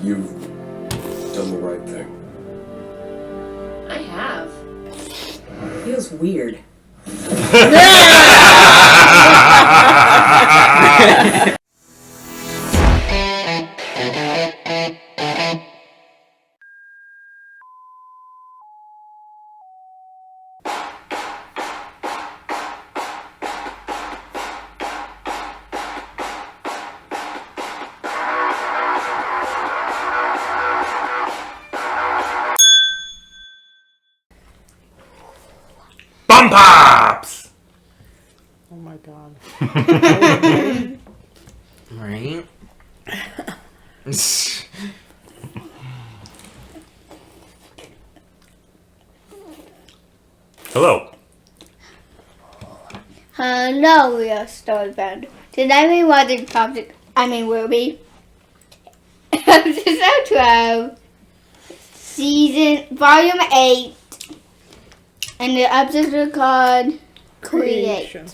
You've done the right thing. I have. Feels weird. Bum pops! Oh my god. Right? Hello. Hello, we are StoryFNDM. Today we watching RWBY. Episode 12. Volume 8. And the episode is called Creation.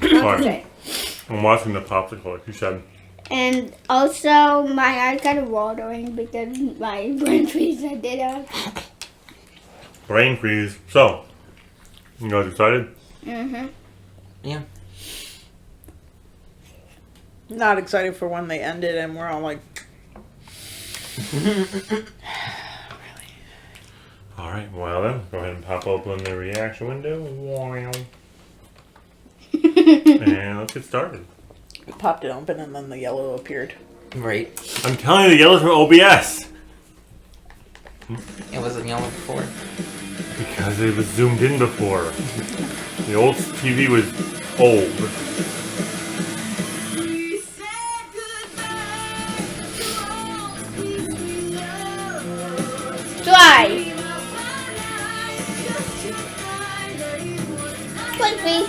Alright. I'm watching the popsicle, like you said. And also, my eyes got watering because my brain freeze I did it. Brain freeze. So, you guys excited? Mm-hmm. Yeah. Not excited for when they ended and we're all like... Alright, well then, go ahead and pop open the reaction window. Wow. And let's get started. We popped it open and then the yellow appeared. Right. I'm telling you, the yellow's from OBS. It wasn't yellow before. Because it was zoomed in before. The old TV was old. Twice. Quickly.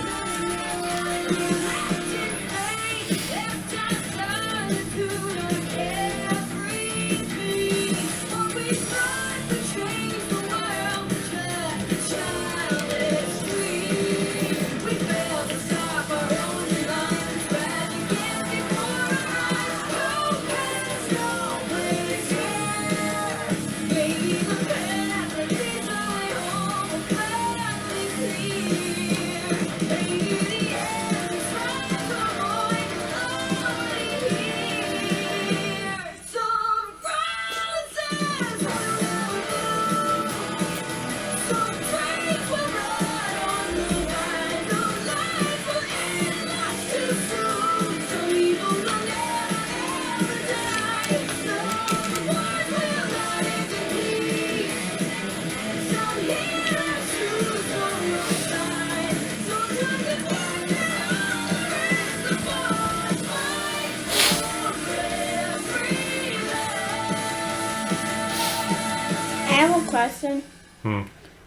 I have a question.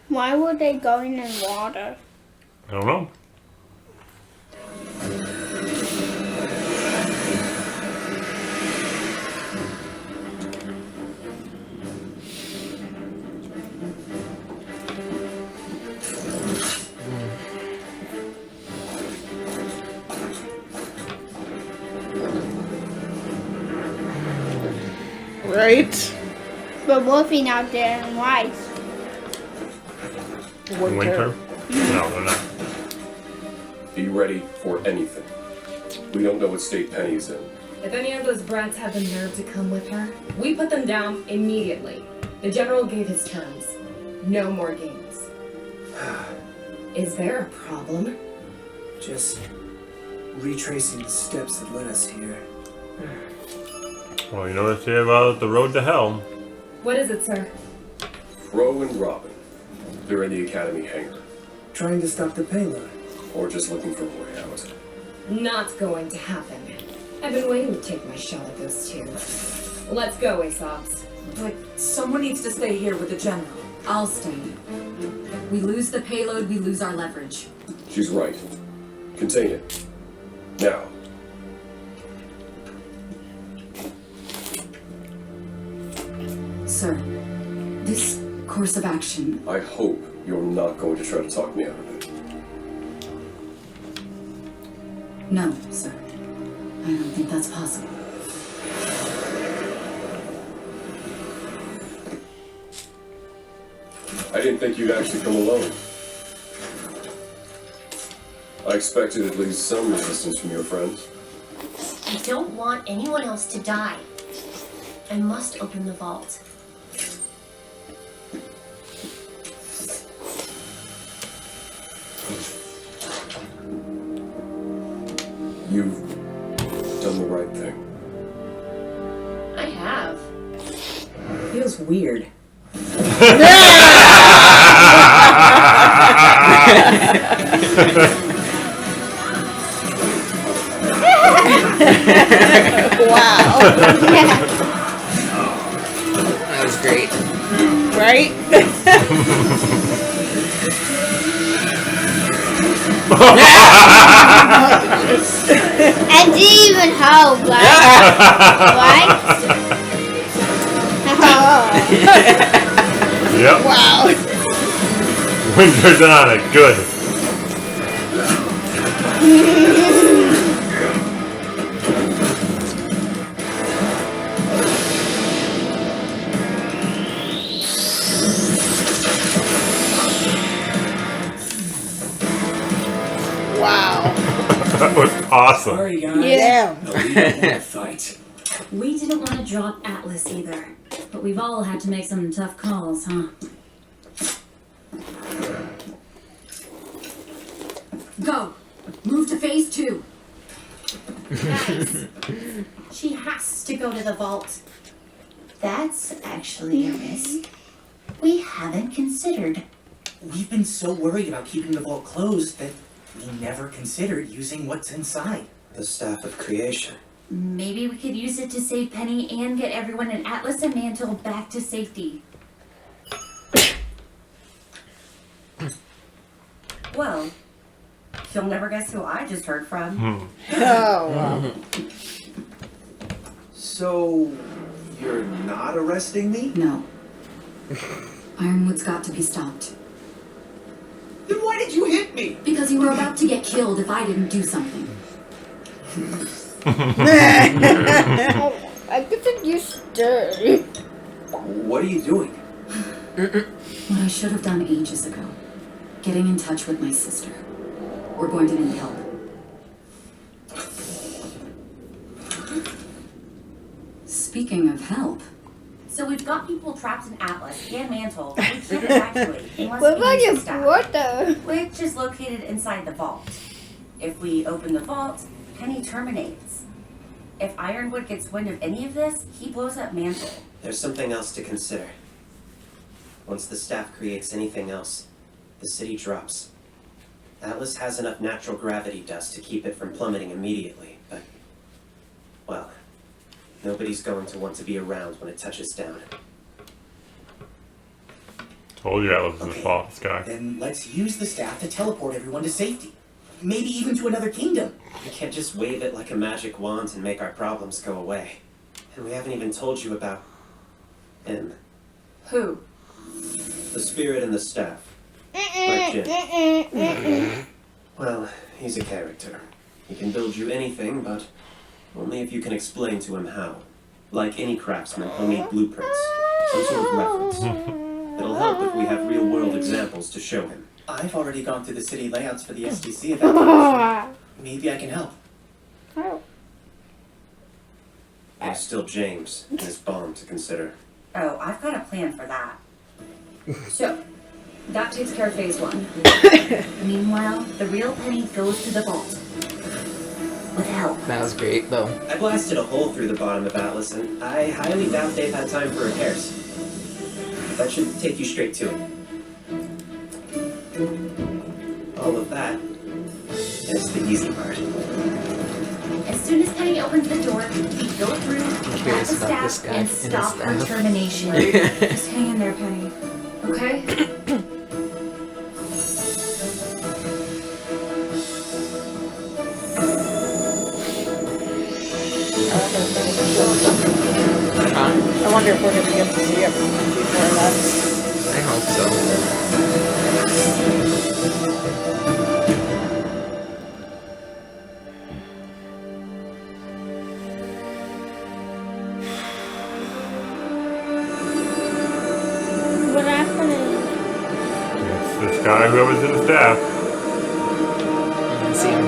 Why were they going in water? I don't know. Right? We're wolfing out there in rice. Winter? No, they're not. Be ready for anything. We don't know what state Penny's in. If any of those brats have the nerve to come with her, we put them down immediately. The general gave his terms. No more games. Is there a problem? Just retracing the steps that led us here. Well, you know what they say about the road to hell. What is it, sir? Crow and Robin. They're in the Academy hangar. Trying to stop the payload. Or just looking for more ammo. Not going to happen. I've been waiting to take my shot at those two. Let's go, Aesops. But someone needs to stay here with the general. I'll stay. We lose the payload, we lose our leverage. She's right. Contain it. Now. Sir, this course of action... I hope you're not going to try to talk me out of it. No, sir. I don't think that's possible. I didn't think you'd actually come alone. I expected at least some resistance from your friends. I don't want anyone else to die. I must open the vault. You've done the right thing. I have. Feels weird. Wow. That was great. Right? I didn't even help, like, what? Yep. Wow. Winter's on it. Good. Wow. That was awesome. Sorry, guys. Yeah. No, we don't want to fight. We didn't want to drop Atlas either, but we've all had to make some tough calls, huh? Go! Move to phase 2. Guys, she has to go to the vault. That's actually a risk we haven't considered. We've been so worried about keeping the vault closed that we never considered using what's inside. The staff of creation. Maybe we could use it to save Penny and get everyone in Atlas and Mantle back to safety. Well, you'll never guess who I just heard from. Oh, wow. So, you're not arresting me? No. Ironwood's got to be stopped. Then why did you hit me? Because you were about to get killed if I didn't do something. I could think you stirred. What are you doing? What I should have done ages ago. Getting in touch with my sister. We're going to need help. Speaking of help. So we've got people trapped in Atlas and Mantle that we can't evacuate unless What we about use your the staff, brother? which is located inside the vault. If we open the vault, Penny terminates. If Ironwood gets wind of any of this, he blows up Mantle. There's something else to consider. Once the staff creates anything else, the city drops. Atlas has enough natural gravity dust to keep it from plummeting immediately, but, well, nobody's going to want to be around when it touches down. Told you Atlas was in the Okay, fall sky. Then let's use the staff to teleport everyone to safety. Maybe even to another kingdom. We can't just wave it like a magic wand and make our problems go away. And we haven't even told you about him. Who? The spirit and the staff. Like Jin. Well, he's a character. He can build you anything, but only if you can explain to him how. Like any craftsman, he'll need blueprints, some sort of reference. It'll help if we have real-world examples to show him. I've already gone through the city layouts for the SDC evacuation. Maybe I can help. There's still James and his bomb to consider. Oh, I've got a plan for that. So, that takes care of phase 1. Meanwhile, the real Penny goes to the vault. With help. That was great, though. I blasted a hole through the bottom of Atlas, and I highly doubt they've had time for repairs. That should take you straight to it. All of that is the easy part. As soon as Penny opens the door, we go through, grab curious the about this staff, guy and and his stop her staff. termination. Just hang in there, Penny. Okay? I wonder if we're gonna get to see it before that. I hope so. What happened? Got whoever's in the staff. See him.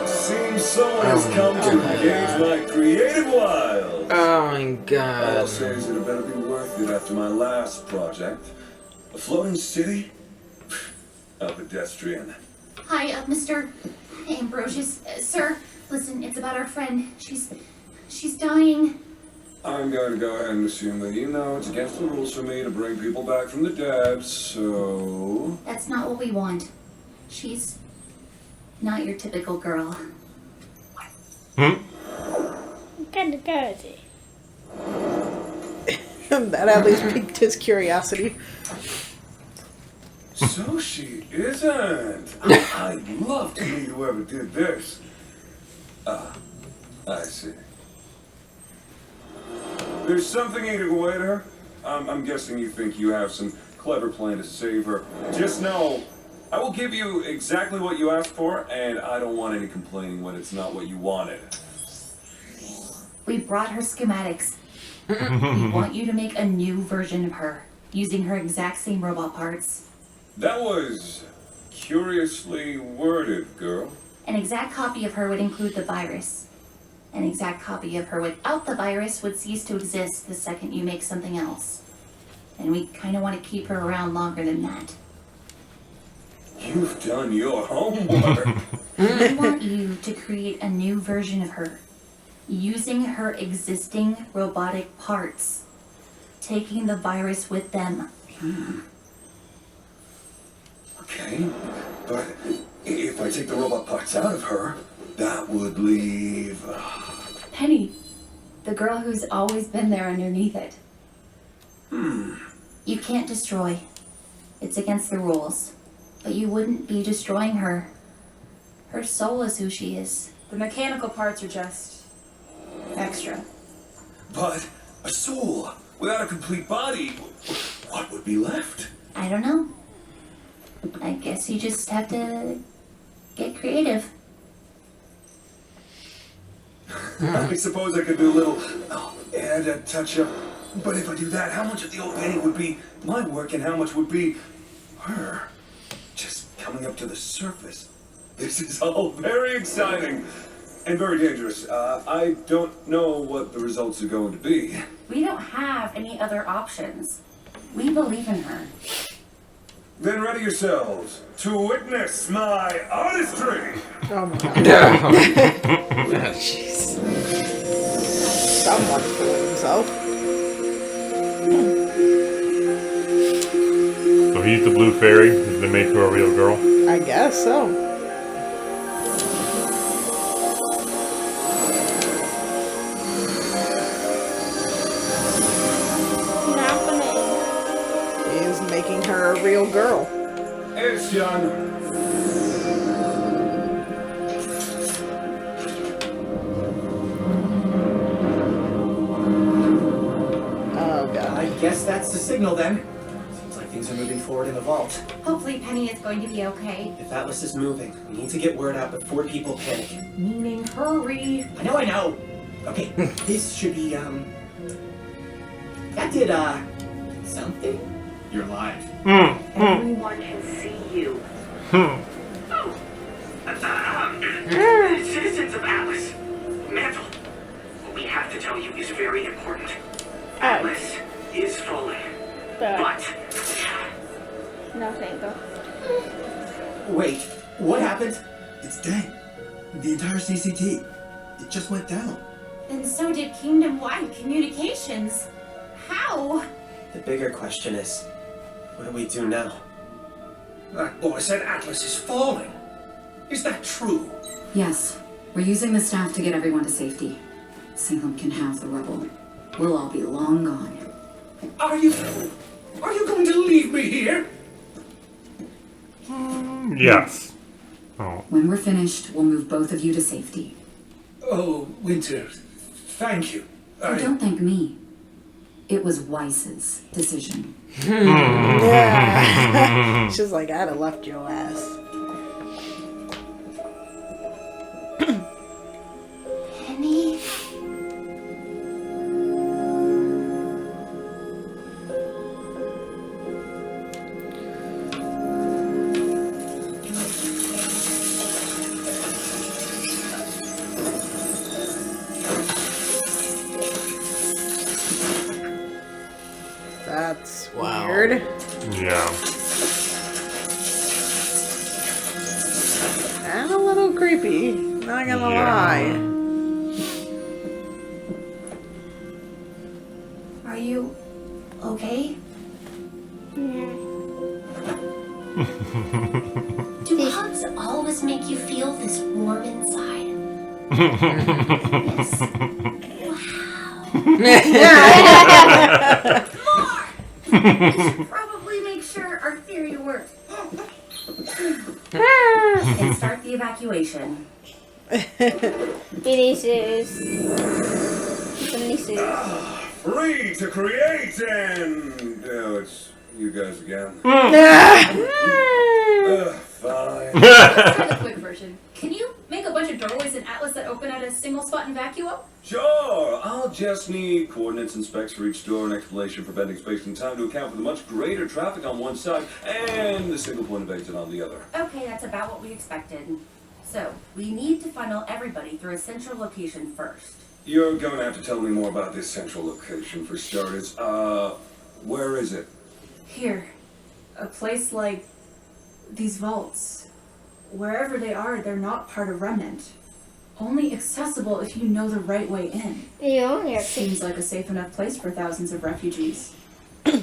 Seems someone has come to engage my creative wild. Oh my god. All says it better be worth it after my last project. A floating city? A pedestrian. Hi, Mr. Ambrosius. Sir, listen, it's about our friend. She's dying. I'm going to go ahead and assume that you know it's against the rules for me to bring people back from the dead, so... That's not what we want. She's not your typical girl. Kind of cozy. That at least piqued his curiosity. So she isn't. I'd love to meet whoever did this. Ah, I see. There's something eating away at her. I'm guessing you think you have some clever plan to save her. Just know, I will give you exactly what you asked for, and I don't want any complaining when it's not what you wanted. We brought her schematics. We want you to make a new version of her, using her exact same robot parts. That was curiously worded, girl. An exact copy of her would include the virus. An exact copy of her without the virus would cease to exist the second you make something else. And we kind of want to keep her around longer than that. You've done your homework. We want you to create a new version of her, using her existing robotic parts, taking the virus with them. Okay, but if I take the robot parts out of her, that would leave... Penny, the girl who's always been there underneath it. You can't destroy. It's against the rules. But you wouldn't be destroying her. Her soul is who she is. The mechanical parts are just extra. But a soul without a complete body, what would be left? I don't know. I guess you just have to get creative. I suppose I could do a little add a touch up. But if I do that, how much of the old painting would be my work and how much would be her? Just coming up to the surface. This is all very exciting and very dangerous. I don't know what the results are going to be. We don't have any other options. We believe in her. Then ready yourselves to witness my artistry. Oh my god. Jeez. Someone fooling himself. So he's the blue fairy. He's been made to a real girl. I guess so. He's making her a real girl. It's young. Oh god. I guess that's the signal then. Seems like things are moving forward in the vault. Hopefully Penny is going to be okay. If Atlas is moving, we need to get word out before people panic. Meaning hurry. I know. Okay, this should be, that did, something? You're live. Everyone can see you. Citizens of Atlas, Mantle, what we have to tell you is very important. Atlas is falling. But... No, thank you. Wait, what happened? It's dead. The entire CCT. It just went down. And so did kingdom-wide communications. How? The bigger question is, what do we do now? That boy said Atlas is falling. Is that true? Yes. We're using the staff to get everyone to safety. Salem can have the rubble. We'll all be long gone. Are you going to leave me here? Yes. Oh. When we're finished, we'll move both of you to safety. Oh, Winter, thank you. Oh, don't thank me. It was Weiss's decision. Yeah. She's like, I'd have left your ass. Penny? creepy. Not gonna lie. Are you okay? Do hugs always make you feel this warm inside? Yes. Wow. We should probably make sure our theory works. And start the evacuation. Free to create and it's you guys again. Fine. Let's try the quick version. Can you make a bunch of doorways in Atlas that open at a single spot in Vacuo? Sure, I'll just need coordinates and specs for each door and explanation for bending space and time to account for the much greater traffic on one side and the single point of exit on the other. Okay, that's about what we expected. So, we need to funnel everybody through a central location first. You're going to have to tell me more about this central location for starters. Where is it? Here. A place like these vaults. Wherever they are, they're not part of Remnant. Only accessible if you know the right way in. Seems like a safe enough place for thousands of refugees.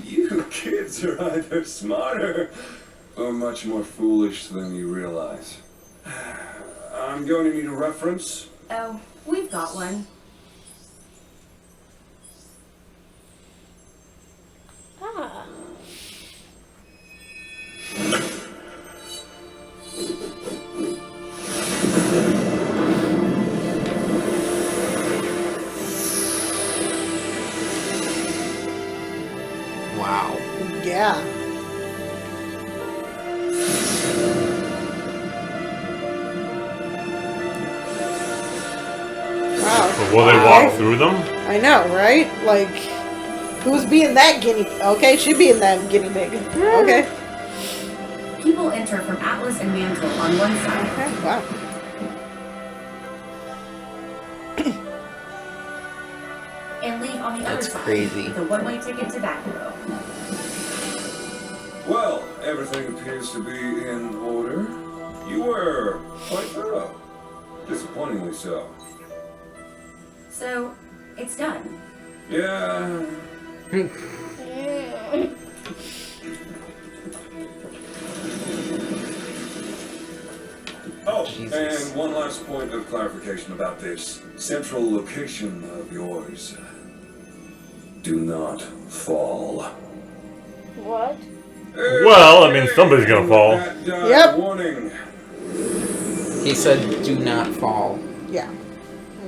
You kids are either smarter or much more foolish than you realize. I'm going to need a reference. Oh, we've got one. Wow. Yeah. Wow. But will they walk through them? I know, right? Like, who's being that guinea? Okay, she being that guinea pig. Okay. People enter from Atlas and Mantle on one side. Okay. Wow. And leave on the other That's side. crazy. The one-way ticket to Vacuo. Well, everything appears to be in order. You were quite thorough. Disappointingly so. So, it's done. Yeah. Oh, Jesus. and one last point of clarification about this central location of yours. Do not fall. What? Well, I mean, somebody's gonna fall. Yep. Warning. He said, "Do not fall." Yeah.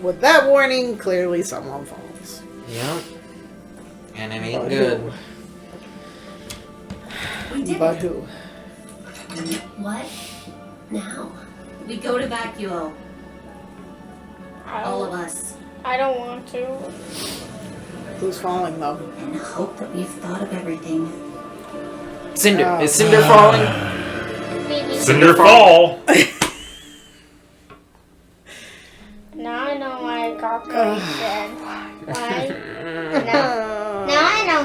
With that warning, clearly someone falls. Yep. And it ain't But good. We did But it. who? What? Now? We go to Vacuo. All of us. I don't want to. Who's falling though? And hope that we've thought of everything. Cinder. Oh. Is Cinder falling? Cinder fall. Now I know my calculation. Why? Now I know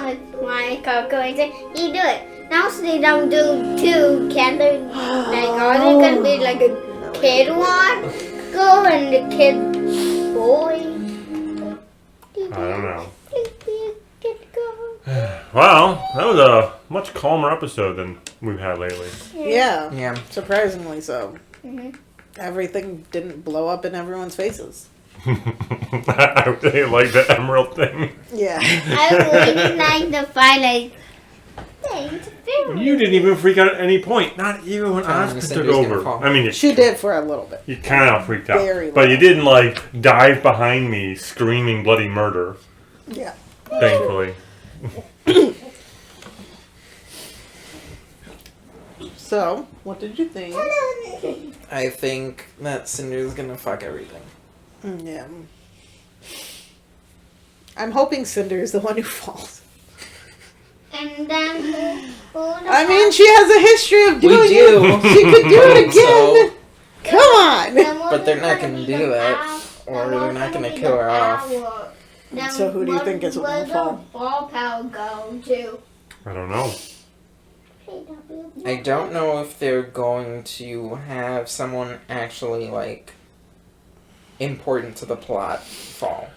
my calculation. You do it. Now so they don't do two. Can they? Like, are they gonna be like a kid one girl and the kid boy? I don't know. Wow, that was a much calmer episode than we've had lately. Yeah. Yeah. Surprisingly so. Mm-hmm. Everything didn't blow up in everyone's faces. I really like the emerald thing. Yeah. I really like the fight. Like, You didn't even freak out at any point. Not even when Telling me Oscar took Cinder's gonna over. fall. I mean, She did for a little bit. you kind of freaked out. Very But you little. didn't, like, dive behind me screaming bloody murder. Yeah. Thankfully. So, what did you think? I think that Cinder's gonna fuck everything. Yeah. I'm hoping Cinder is the one who falls. And then I mean, she has a history of doing We do. it. She could do it again. Come on. But they're not gonna do that. Or they're not gonna kill her off. So who do you think is where gonna fall? the ball power go to? I don't know. I don't know if they're going to have someone actually, like, important to the plot fall.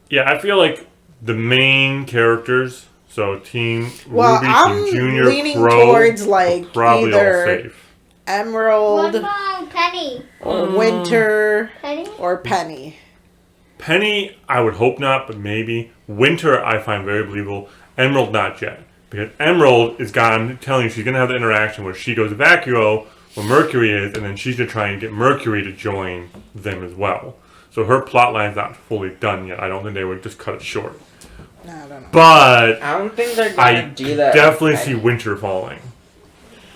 Yeah, I feel like the main characters, so Team Well, Ruby, I'm Team Junior, leaning Pro, towards like probably all either safe. Emerald What about Penny? or Winter Penny? or Penny. Penny, I would hope not, but maybe. Winter, I find very believable. Emerald, not yet. Because Emerald is got, I'm telling you, she's going to have the interaction where she goes to Vacuo, where Mercury is, and then she's going to try and get Mercury to join them as well. So her plot line's not fully done yet. I don't think they would just cut it short. No, I don't know. But I don't think they're going to do that. Definitely see Winter falling.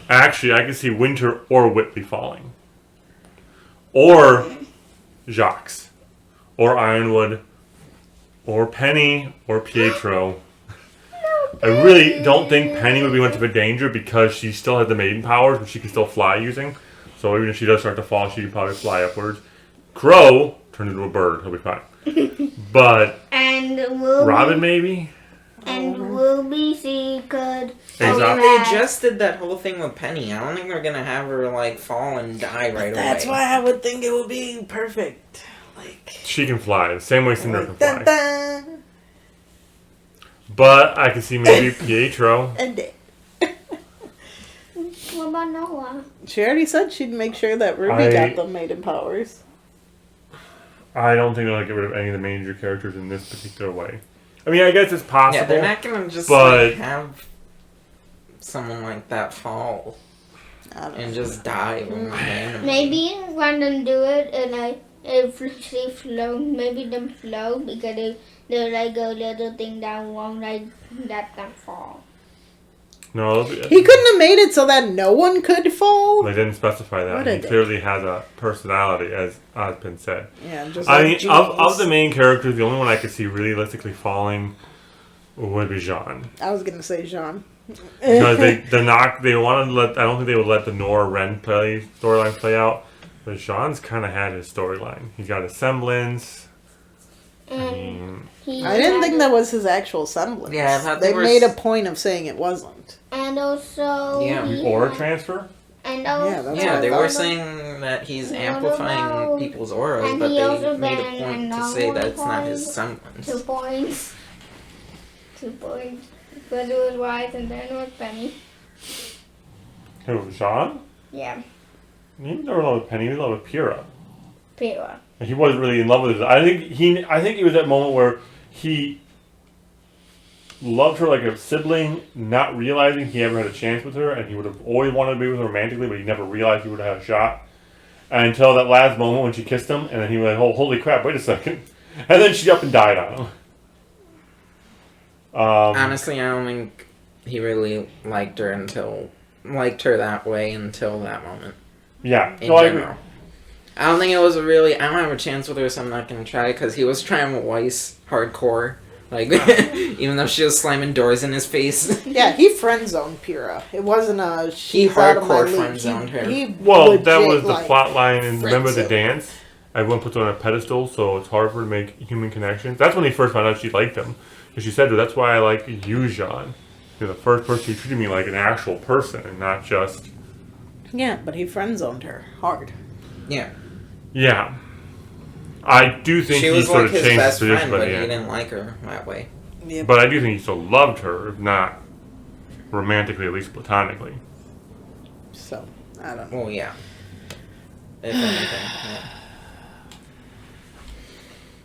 Actually, I can see Winter or Whitley falling. Or Jacques. Or Ironwood. Or Penny. Or Pietro. I really don't think Penny would be much of a danger because she still has the maiden powers, but she can still fly using. So even if she does start to fall, she can probably fly upwards. Crow turns into a bird. He'll be fine. But And Ruby, Robin, maybe? And Ruby, she could. Exactly. They just did that whole thing with Penny. I don't think they're gonna have her like fall and die right That's away. why I would think it would be perfect. She can fly. The same way Cinder can Dun, fly. dun. But I can see maybe Pietro. And What about Noah? she already said she'd make sure that Ruby got the maiden powers. I don't think they'll get rid of any of the major characters in this particular way. I mean, I guess it's possible. Yeah, they're not gonna just but like, have someone like that fall and just die randomly. Maybe when them do it, and if they float, maybe them float because they're like a little thing that won't like let them fall. No, He couldn't have made it so that no one could fall. they didn't specify that. What He a dick. clearly has a personality, as has been said. Yeah, just I like mean, Genies. of the main characters, the only one I could see realistically falling would be Jean. I was gonna say Jean. Because they're not, they wanted to let, I don't think they would let the Nora Ren storyline play out. But Jean's kind of had his storyline. He got a semblance. I mean, I didn't think that was his actual semblance. Yeah, I thought they they were made a point of saying it wasn't. And also, aura transfer? And also, Yeah, they were saying that he's amplifying people's auras, and but he also they made a been point to another say that it's not his point. semblance. 2 points. 2 points. Because it was White and then it was Penny. Who, Jean? Yeah. He was never in love with Penny, he was in love with Pyrrha. Pyrrha. He wasn't really in love with her. I think it was that moment where he loved her like a sibling, not realizing he ever had a chance with her, and he would have always wanted to be with her romantically, but he never realized he would have had a shot. Until that last moment when she kissed him, and then he went, "Oh, holy crap! Wait a second!" And then she up and died on him. Honestly, I don't think he really liked her that way until that moment. Yeah, in no, I agree. general. I don't think it was I don't have a chance with her, so I'm not gonna try, because he was trying with Weiss hardcore. Like, even though she was slamming doors in his face. Yeah, he friend zoned Pyrrha. It wasn't a He out of my hardcore league. friend zoned her. Well, that was the plot line, and remember the friend-zoned. dance? Everyone puts her on a pedestal, so it's hard for her to make human connections. That's when he first found out she liked him. Because she said, "That's why I like you, Jean. You're the first person who treated me like an actual person, and not just..." Yeah, but he friend zoned her hard. Yeah. Yeah. I do think She he was sort like of his changed best his position friend, by but the he end. didn't like her that way. Yep. But I do think he still loved her, if not romantically, at least platonically. So, I don't know. Well, yeah. If anything, yeah.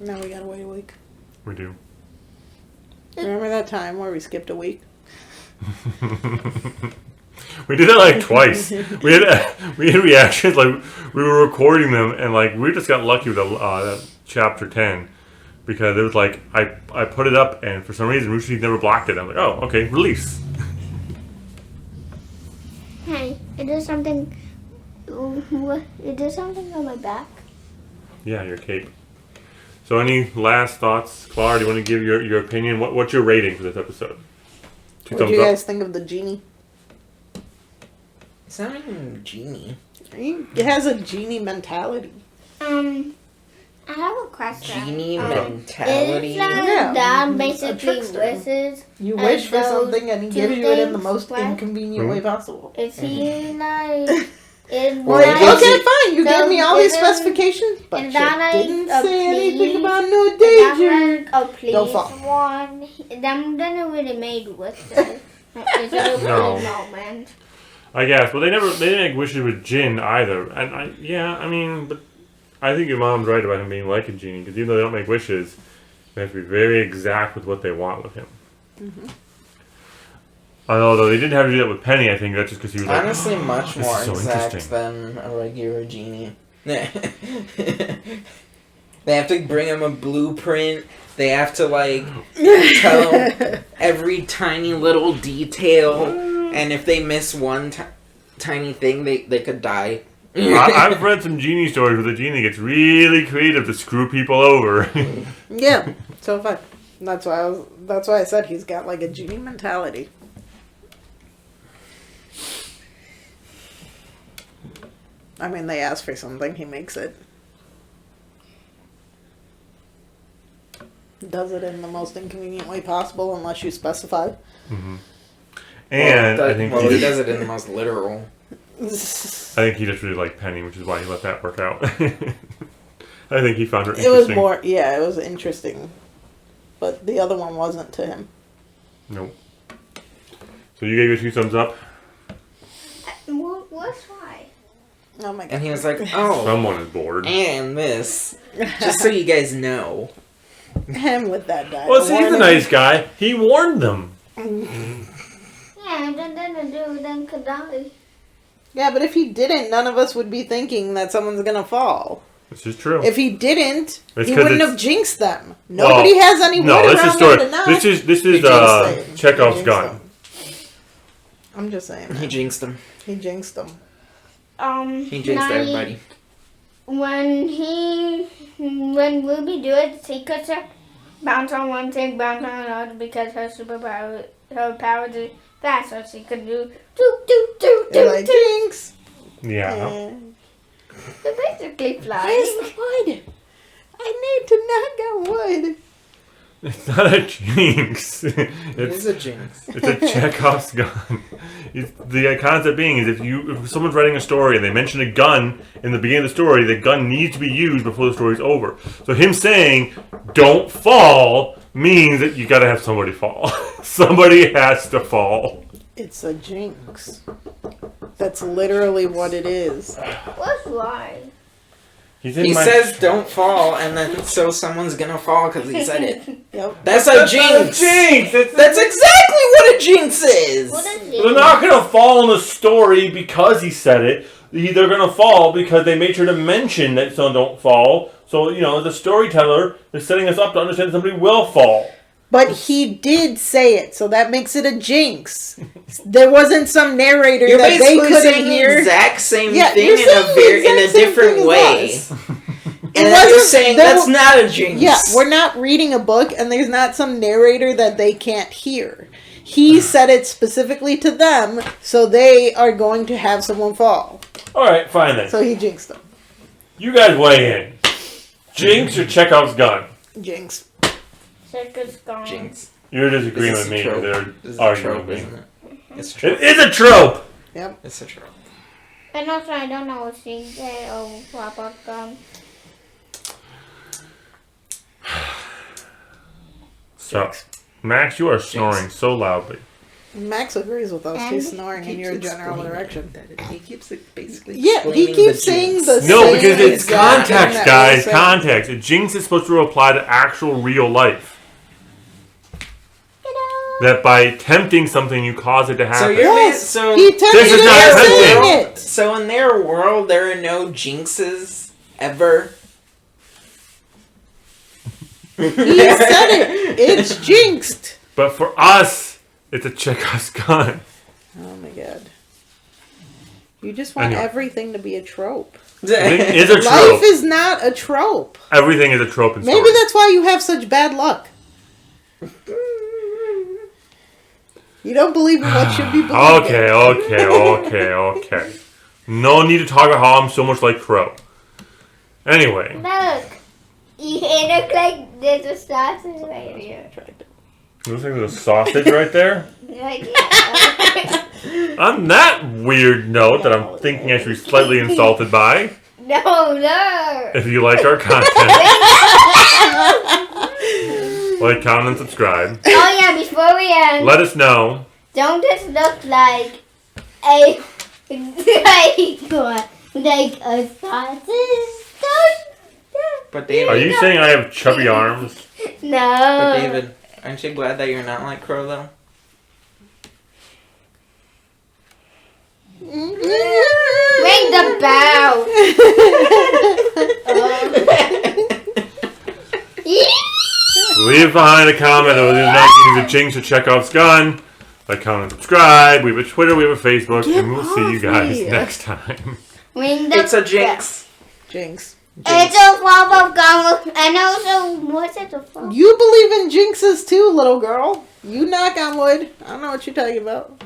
Now we gotta wait a week. We do. Remember that time where we skipped a week? We did that like twice. we had reactions, like we were recording them, and like we just got lucky with that chapter 10 because it was like I put it up, and for some reason Rushi never blocked it. I'm like, oh, okay, release. Hey, it is something. It is something on my back. Yeah, your cape. So, any last thoughts, Clara? Do you want to give your opinion? What's your rating for this episode? What do you guys think of the genie? It's not even a genie. It has a genie mentality. I have a question. Genie mentality? Is that basically wishes? You wish for those something and he two gives you it in the things, most what? inconvenient way possible. Is he like... Like, okay, fine, you gave me all all these specifications, but and she then didn't a say anything please, about no and danger. then a please Don't fall. one. Then really made with it. It's a No. please moment. I guess. Well, they didn't make wishes with Jin either. And I mean, but I think your mom's right about him being like a genie, because even though they don't make wishes, they have to be very exact with what they want with him. Mm-hmm. Although they didn't have to do that with Penny, I think that's just because he was like, Honestly, much this more is so exact interesting. than a regular genie. They have to bring him a blueprint. They have to, like, tell every tiny little detail. And if they miss one tiny thing, they could die. I've read some genie stories where the genie gets really creative to screw people over. Yeah, so fun. That's why I said he's got like a genie mentality. I mean, they ask for something, he makes it. Does it in the most inconvenient way possible, unless you specify. Mm-hmm. And I think he does it in the most literal. I think he just really liked Penny, which is why he let that work out. I think he found her interesting. It was more, yeah, it was interesting. But the other one wasn't to him. Nope. So you gave it 2 thumbs up? What's why? Oh my god. And he was like, oh. Someone is bored. And this. Just so you guys know. Him with that guy. Well, see, he's a nice guy. He warned them. Yeah, then could die. Yeah, but if he didn't, none of us would be thinking that someone's gonna fall. This is true. If he didn't, It's he 'cause wouldn't it's- have jinxed them. Nobody has any wood No, this is around story. them to not. This is He jinxed them. Chekhov's He jinxed gun. them. I'm just saying. He jinxed them. He jinxed them. He jinxed everybody. When Ruby do it, she could bounce on one thing, bounce on another because her power is fast, so she could do Like jinx. Yeah. So basically flying. Where's the wood? I need to knock out wood. It's not a jinx. It is a jinx. It's a Chekhov's gun. The concept being is if someone's writing a story and they mention a gun in the beginning of the story, the gun needs to be used before the story's over. So him saying, don't fall, means that you gotta have somebody fall. Somebody has to fall. It's a jinx. That's literally what it is. What's why? He says don't fall, and then so someone's gonna fall because he said it. Yep. That's a jinx. That's exactly what a jinx is. They're not gonna fall in the story because he said it. They're gonna fall because they made sure to mention that someone don't fall. So, the storyteller is setting us up to understand that somebody will fall. But he did say it, so that makes it a jinx. There wasn't some narrator You're that they basically couldn't saying hear. the exact same Yeah, thing you're in saying the a exact same different thing way. as us. And then you're saying that's not a jinx. Yeah, we're not reading a book, and there's not some narrator that they can't hear. He said it specifically to them, so they are going to have someone fall. Alright, fine then. So he jinxed them. You guys weigh in. Jinx or Chekhov's gun? Jinx. Circus gone. Jinx. You're disagreeing with This is a me, trope. or This is they're a arguing trope, with me. isn't it? It's a trope. It is a trope! Yep. It's a trope. And also, I don't know what she said about gun. So, Max, you are snoring so loudly. Max agrees with us. And He's snoring in keeps your general explaining direction. He keeps basically Yeah, he explaining keeps the saying jinx. the No, same because it's exact thing context, that guys. we're saying. Context. A jinx is supposed to apply to actual real life. That by tempting something, you cause it to happen. So you're so He tempted This is him not by tempting. saying it. So in their world, there are no jinxes ever. He said it. It's jinxed. But for us, it's a Chekhov's gun. Oh my god. You just want Anyway. everything to be a trope. Everything is a Life trope. is not a trope. Everything is a trope in Maybe stories. that's why you have such bad luck. You don't believe in what should be believed in. Okay. No need to talk about how I'm so much like Crow. Anyway. Look, you look like there's a sausage right here. Looks like there's a sausage right there. Right here. On that weird note that I'm thinking I should be slightly insulted by. No, No. If you like our content, like, comment, and subscribe. Oh yeah, before we end, Let us know. don't this look like a like a sausage? But David, Are you saying I have chubby arms? No. But David, aren't you glad that you're not like Crow though? Ring the bell. Leave behind a comment of whether or not you use a Jinx or Chekhov's gun. Like, comment, and subscribe. We have a Twitter, we have a Facebook, and we'll see you guys next time. Ring the It's a Jinx. Jinx. It's a form of gun, and also what's it a form? You believe in jinxes too, little girl. You knock on wood. I don't know what you're talking about.